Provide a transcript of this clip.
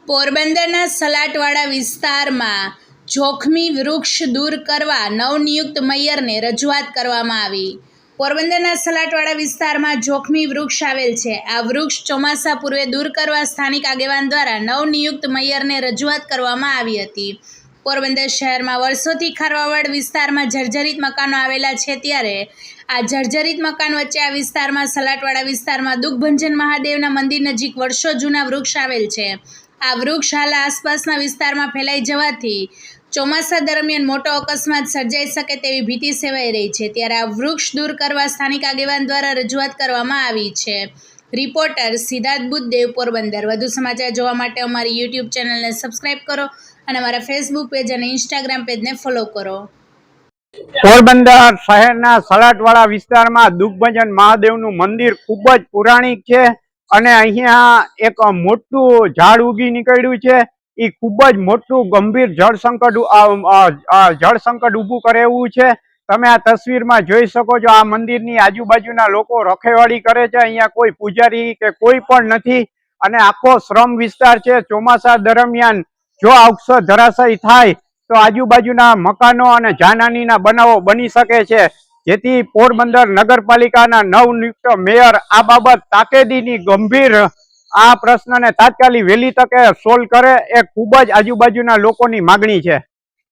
પોરબંદરના સલાટવાડા વિસ્તારમાં જોખમી વૃક્ષ દૂર કરવા નવનિયુક્ત મેયરને રજૂઆત કરવામાં આવી। પોરબંદરના સલાટવાડા વિસ્તારમાં જોખમી વૃક્ષ આવેલ છે। આ વૃક્ષ ચોમાસા પૂર્વે દૂર કરવા સ્થાનિક આગેવાન દ્વારા નવનિયુક્ત મેયરને રજૂઆત કરવામાં આવી હતી। પોરબંદર શહેરમાં વર્ષોથી ખારવાવાડ વિસ્તારમાં જર્જરિત મકાનો આવેલા છે, ત્યારે આ જર્જરિત મકાન વચ્ચે આ વિસ્તારમાં સલાટવાડા વિસ્તારમાં દુઃખભંજન મહાદેવના મંદિર નજીક વર્ષો જૂના વૃક્ષ આવેલ છે। આ વૃક્ષ હાલ આસપાસના વિસ્તારમાં ફેલાઈ જવાથી ચોમાસા દરમિયાન મોટો અકસ્માત સર્જાઈ શકે તેવી ભીતિ સેવાઈ રહી છે, ત્યારે આ વૃક્ષ દૂર કરવા સ્થાનિક આગેવાન દ્વારા રજૂઆત કરવામાં આવી છે। રિપોર્ટર સિદ્ધાર્થ બુદ્ધદેવ, પોરબંદર। વધુ સમાચાર જોવા માટે અમારી યુટ્યુબ ચેનલને સબસ્ક્રાઇબ કરો અને અમારા ફેસબુક પેજ અને ઇન્સ્ટાગ્રામ પેજને ફોલો કરો। પોરબંદર શહેરના સલાટવાડા વિસ્તારમાં દુઃખભંજન મહાદેવનું મંદિર ખૂબ જ પૌરાણિક છે અને અહીંયા એક મોટું ઝાડ ઉગી નીકળ્યું છે। એ ખૂબ જ મોટું ગંભીર જળ સંકટ ઊભું કરે એવું છે। તમે આ તસવીરમાં જોઈ શકો છો। આ મંદિરની આજુબાજુના લોકો રખેવાળી કરે છે। અહીંયા કોઈ પૂજારી કે કોઈ પણ નથી અને આખો શ્રમ વિસ્તાર છે। ચોમાસા દરમિયાન જો આ વૃક્ષ ધરાશાયી થાય તો આજુબાજુના મકાનો અને જાનહાનિના બનાવો બની શકે છે, જેથી પોરબંદર નગરપાલિકાના નવનિયુક્ત મેયર આ બાબત તાકીદની ગંભીર આ પ્રશ્નને તાત્કાલિક વહેલી તકે સોલ્વ કરે એ ખૂબ જ આજુબાજુના લોકોની માગણી છે।